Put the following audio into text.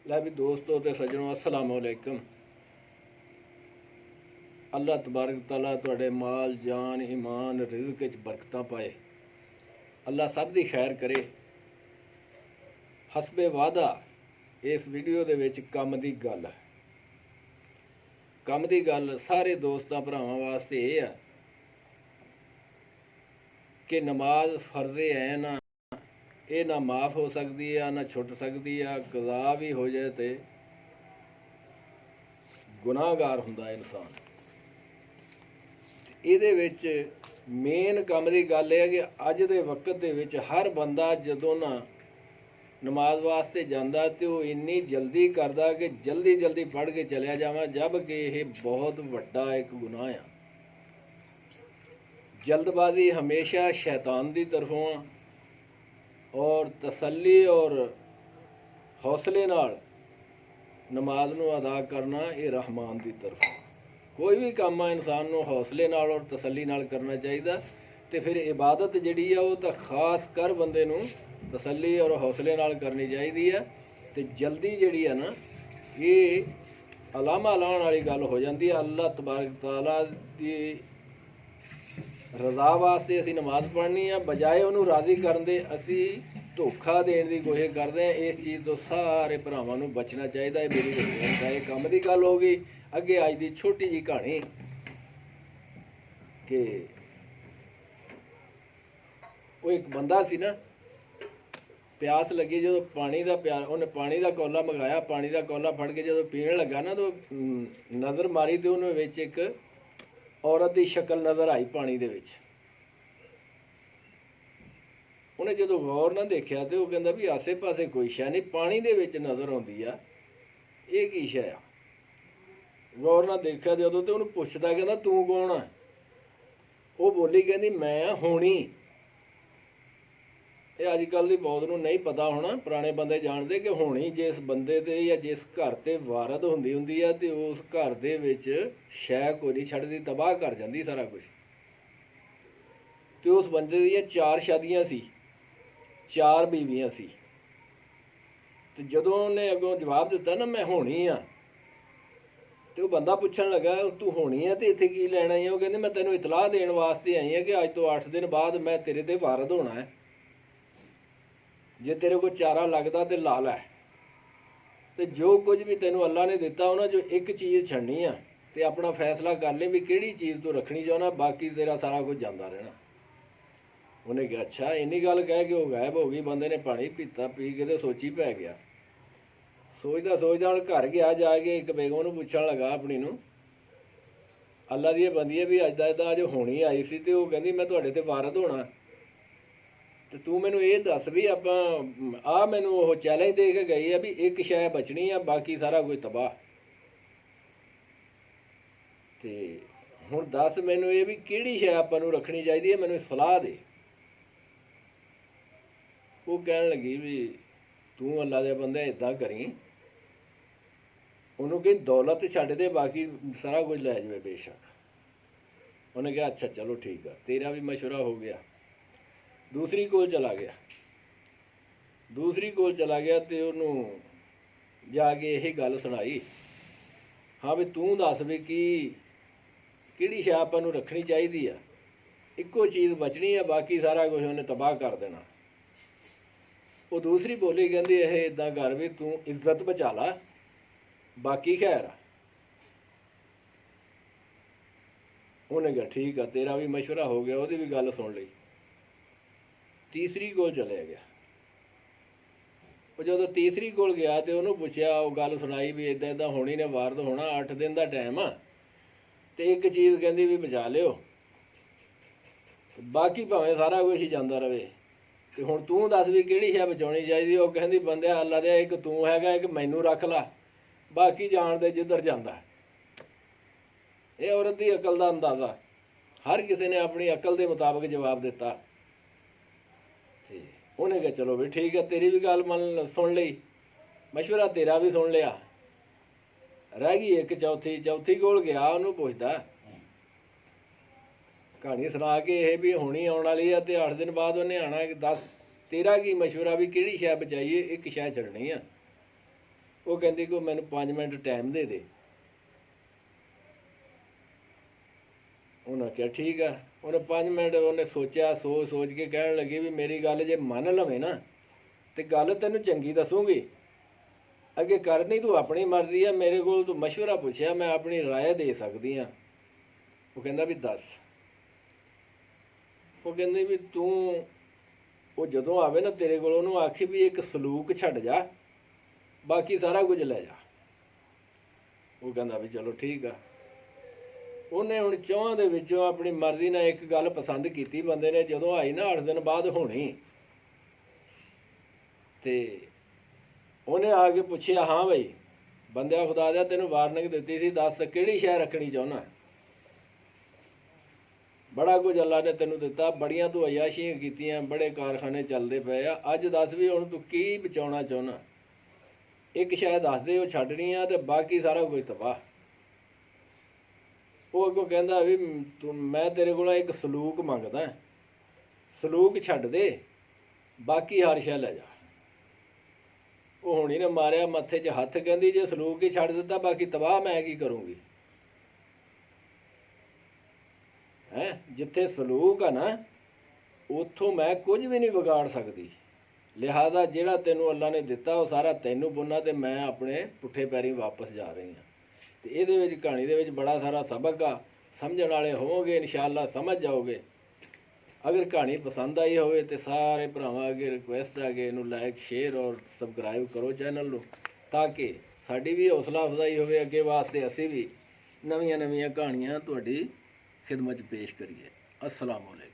लै भी दोस्तों ते सज्जनों अस्सलाम वालेकुम। अल्लाह तबारक तआला तुहाडे माल जान ईमान रिज़्क च बरकतां पाए। अल्लाह सब दी खैर करे। हसबे वादा इस वीडियो दे विच कम दी गल सारे दोस्तां भरावां वास्ते ये है कि नमाज फर्ज़े ऐन ये ना माफ़ हो सकती है ना छुट सकती है। कज़ा भी हो जाए तो गुनाहगार हुंदा इंसान। ਇਹਦੇ ਵਿੱਚ ਮੇਨ ਕੰਮ ਦੀ ਗੱਲ ਇਹ ਹੈ ਕਿ ਅੱਜ ਦੇ ਵਕਤ ਦੇ ਵਿੱਚ ਹਰ ਬੰਦਾ ਜਦੋਂ ਨਾ ਨਮਾਜ਼ ਵਾਸਤੇ ਜਾਂਦਾ ਤੇ ਉਹ ਇੰਨੀ ਜਲਦੀ ਕਰਦਾ ਕਿ ਜਲਦੀ ਜਲਦੀ ਪੜ੍ਹ ਕੇ ਚਲਿਆ ਜਾਵਾਂ, ਜਦ ਕਿ ਇਹ ਬਹੁਤ ਵੱਡਾ ਇੱਕ ਗੁਨਾਹ ਆ। ਜਲਦਬਾਜ਼ੀ ਹਮੇਸ਼ਾ ਸ਼ੈਤਾਨ ਦੀ ਤਰਫੋਂ ਆ और तसल्ली और हौसले नाल नमाज नूं अदा करना ये रहमान की तरफ। कोई भी काम आ इंसान नूं हौसले नाल और तसल्ली नाल करना चाहिए। तो फिर इबादत जिहड़ी आ वो तो खास कर बंदे नूं तसल्ली और हौसले नाल करनी चाहिए है। तो जल्दी जिहड़ी है ना ये अलामा लाउण वाली गल हो जाती है। अल्लाह तबारक तआला दी रज़ा वास्ते असीं नमाज़ पढ़नी है, बजाए उन्होंने राज़ी करन दे असीं धोखा देने की कोशिश करते हैं। इस चीज़ तो सारे भरावां नूं बचना चाहिए। मेरी ये काम की गल हो गई। अगे अज की छोटी जी कहानी कि वो एक बंदा सी ना, प्यास लगी जो पानी का उन्हें पानी का कौला मंगाया। पानी का कौला फड़ के जो पीने लगा ना तो नज़र मारी तो उन्हें विच एक औरत की शक्ल नज़र आई पानी दे विच। उन्हें जो गौर ना देखा तो वह कहता भी आसे पासे कोई शै नहीं, पानी दे विच नज़र आती आ, ये की शै आ। गौर ना देखा जो तो उन्हें पुछदा कहता तू कौन है। वो बोली कहती मैं होनी। ये अजकल की बहुत नूं नहीं पता होना, पुराने बंदे जानते कि होनी जिस बंदे ते या जिस घर ते वारद हुंदी हुंदी है तो उस घर दे विच शै कोई नहीं छड्डदी, तबाह कर जाती सारा कुछ। तो उस बंदे दी 4 शादियां सी, 4 बीवियां सी। तो जदों उन्हें अगों जवाब दिता ना मैं होनी हाँ, तो वह बंदा पुछण लगा तू होनी है तो इत्थे की लैण आई है। वो कहंदी मैं तैनूं इतलाह देण वास्ते आई है कि अज तो 8 दिन बाद मैं तेरे ते वारद होना है, जे तेरे को चारा लगता तो ला लै। तो जो कुछ भी तेनों अल्लाह ने दिता उन्होंने जो एक चीज़ छड़नी आ तो अपना फैसला कर ले भी किहड़ी चीज़ तू रखनी चाहना, बाकी तेरा सारा कुछ जाता रहना। उन्हें कहा अच्छा इन्नी गल कह के वो गायब हो गई। बंदे ने पानी पीता, पी के तो सोची पै गया। सोचता सोचता हम घर गया, जाके एक बेगम नूं पुछण लगा अपनी नूं अल्लाह दी बंदी भी अज दा अज होनी आई सी तो वह कहंदी मैं तुहाडे ते वारद होना, तो तू मैनू ये दस भी आप आ मैनू वो चैलेंज दे के गई है भी एक शै बचनी है, बाकी सारा कुछ तबाह। तो हुण दस मैनू ये भी किहड़ी शै आपां नूं रखनी चाहिए है, मैनू सलाह दे। वो कहन लगी भी तू अल्लाह दे बंदे इदां करी उन्होंने कही दौलत छड्ड दे, बाकी सारा कुछ लै जाए बेशक। उन्हें कहा अच्छा चलो ठीक है, तेरा भी मशवरा हो गया। दूसरी कोल चला गया, दूसरी कोल चला गया तो उन्होंने जाके यही गल सुनाई हाँ भी तू दस भी किहड़ी शै आपां नूं रखनी चाहिए है, इक्को चीज़ बचनी है, बाकी सारा कुछ उन्हें तबाह कर देना। वो दूसरी बोली कहती यह इदां कर भी तू इज्जत बचा ला, बाकी खैर आ। उन्हें कहा ठीक है तेरा भी मशवरा हो गया, वो भी गल सुन ली। तीसरी कोल चले गया। वो जो तीसरी कोल गया तो उन्होंने पूछया, वो गल सुनाई भी इदा इदा होनी ने वारद होना, 8 दिन का टाइम आ, तो एक चीज़ कहती भी बचा लियो, बाकी भावें सारा कुछ ही जाता रहे। तो हुण तू दस भी किहड़ी शै बचाउणी चाहिए। वो कहती बंदे अल्लाह दे एक तू हैगा, एक मैनू रख ला, बाकी जान दे जिधर जाता। ये औरत की अकल का अंदाज़ा, हर किसी ने अपनी अकल के मुताबिक जवाब दिता। उन्हें कहा चलो भी ठीक है, तेरी भी गल मन सुन ली, मशवरा तेरा भी सुन लिया। रह गई एक चौथी कोल गया, उन्होंने पुछदा कहानी सुना के यह भी होनी आने वाली है तो 8 दिन बाद उन्हें आना, दस तेरा की मशवरा भी किहड़ी शै बचाइए, एक शै छड्डनी है। ਉਹ ਕਹਿੰਦੀ ਕਿ ਮੈਨੂੰ 5 ਮਿੰਟ ਟਾਈਮ ਦੇ ਦੇ। ਉਹਨਾਂ ਕਿਹਾ ਠੀਕ ਆ। ਉਹਨੇ 5 ਮਿੰਟ ਉਹਨੇ ਸੋਚਿਆ, ਸੋਚ ਕੇ ਕਹਿਣ ਲੱਗੀ ਵੀ ਮੇਰੀ ਗੱਲ ਜੇ ਮੰਨ ਲਵੇਂ ਨਾ ਤੇ ਗੱਲ ਤੈਨੂੰ ਚੰਗੀ ਦੱਸੂਗੀ, ਅੱਗੇ ਕਰਨੀ ਤੂੰ ਆਪਣੀ ਮਰਜ਼ੀ ਆ, ਮੇਰੇ ਕੋਲ ਤੂੰ ਮਸ਼ਵਰਾ ਪੁੱਛਿਆ, ਮੈਂ ਆਪਣੀ ਰਾਏ ਦੇ ਸਕਦੀ ਹਾਂ। ਉਹ ਕਹਿੰਦਾ ਵੀ ਦੱਸ। ਉਹ ਕਹਿੰਦੀ ਵੀ ਤੂੰ ਉਹ ਜਦੋਂ ਆਵੇ ਨਾ ਤੇਰੇ ਕੋਲ ਉਹਨੂੰ ਆਖੀ ਵੀ ਇੱਕ ਸਲੂਕ ਛੱਡ ਜਾ, ਬਾਕੀ ਸਾਰਾ ਕੁਝ ਲੈ ਜਾ। ਉਹ ਕਹਿੰਦਾ ਵੀ ਚਲੋ ਠੀਕ ਆ। ਉਹਨੇ ਹੁਣ ਚੌਹਾਂ ਦੇ ਵਿੱਚੋਂ ਆਪਣੀ ਮਰਜ਼ੀ ਨਾਲ ਇੱਕ ਗੱਲ ਪਸੰਦ ਕੀਤੀ ਬੰਦੇ ਨੇ, ਜਦੋਂ ਆਈ ਨਾ 8 ਦਿਨ ਬਾਅਦ ਹੋਣੀ, ਤੇ ਉਹਨੇ ਆ ਕੇ ਪੁੱਛਿਆ ਹਾਂ ਬਈ ਬੰਦਿਆ ਖੁਦਾ ਦਾ ਤੈਨੂੰ ਵਾਰਨਿੰਗ ਦਿੱਤੀ ਸੀ, ਦੱਸ ਕਿਹੜੀ ਸ਼ੈ ਰੱਖਣੀ ਚਾਹੁੰਦਾ। ਬੜਾ ਕੁਝ ਅੱਲਾ ਨੇ ਤੈਨੂੰ ਦਿੱਤਾ, ਬੜੀਆਂ ਤੂੰ ਅਯਾਸ਼ੀਆਂ ਕੀਤੀਆਂ, ਬੜੇ ਕਾਰਖਾਨੇ ਚੱਲਦੇ ਪਏ ਆ, ਅੱਜ ਦੱਸ ਵੀ ਹੁਣ ਤੂੰ ਕੀ ਬਚਾਉਣਾ ਚਾਹੁੰਦਾ। ਇੱਕ ਸ਼ਾਇਦ ਦੱਸ ਦੇ ਉਹ ਛੱਡਣੀ ਆ ਤੇ ਬਾਕੀ ਸਾਰਾ ਕੁਝ ਤਬਾਹ। ਉਹ ਅੱਗੋਂ ਕਹਿੰਦਾ ਵੀ ਮੈਂ ਤੇਰੇ ਕੋਲੋਂ ਇੱਕ ਸਲੂਕ ਮੰਗਦਾ, ਸਲੂਕ ਛੱਡ ਦੇ, ਬਾਕੀ ਹਰ ਸ਼ੈ ਲੈ ਜਾ। ਉਹ ਹੁਣੀ ਨੇ ਮਾਰਿਆ ਮੱਥੇ 'ਚ ਹੱਥ, ਕਹਿੰਦੀ ਜੇ ਸਲੂਕ ਹੀ ਛੱਡ ਦਿੱਤਾ ਬਾਕੀ ਤਬਾਹ ਮੈਂ ਕੀ ਕਰੂੰਗੀ। ਜਿੱਥੇ ਸਲੂਕ ਆ ਨਾ ਉੱਥੋਂ ਮੈਂ ਕੁਝ ਵੀ ਨਹੀਂ ਵਿਗਾੜ ਸਕਦੀ, ਲਿਹਾਜ਼ਾ ਜਿਹੜਾ ਤੈਨੂੰ ਅੱਲਾ ਨੇ ਦਿੱਤਾ ਉਹ ਸਾਰਾ ਤੈਨੂੰ ਪੁੰਨਾ, ਤੇ ਮੈਂ ਆਪਣੇ ਪੁੱਠੇ ਪੈਰੀਂ ਵਾਪਸ ਜਾ ਰਹੀ ਹਾਂ। ਤੇ ਇਹਦੇ ਵਿੱਚ ਕਹਾਣੀ ਦੇ ਵਿੱਚ ਬੜਾ ਸਾਰਾ ਸਬਕ ਆ, ਸਮਝਣ ਵਾਲੇ ਹੋਵੋਗੇ ਇਨਸ਼ਾਅੱਲਾ ਸਮਝ ਜਾਓਗੇ। ਅਗਰ ਕਹਾਣੀ ਪਸੰਦ ਆਈ ਹੋਵੇ ਤੇ ਸਾਰੇ ਭਰਾਵਾਂ ਅੱਗੇ ਰਿਕੁਐਸਟ ਆ ਕਿ ਇਹਨੂੰ ਲਾਈਕ ਸ਼ੇਅਰ ਔਰ ਸਬਸਕ੍ਰਾਈਬ ਕਰੋ ਚੈਨਲ ਨੂੰ, ਤਾਂ ਕਿ ਸਾਡੀ ਵੀ ਹੌਸਲਾ ਅਫਜ਼ਾਈ ਹੋਵੇ ਅੱਗੇ ਵਾਸਤੇ, ਅਸੀਂ ਵੀ ਨਵੀਆਂ ਕਹਾਣੀਆਂ ਤੁਹਾਡੀ ਖਿਦਮਤ 'ਚ ਪੇਸ਼ ਕਰੀਏ। ਅਸਲਾਮ ਵਾਲੇਕੁਮ।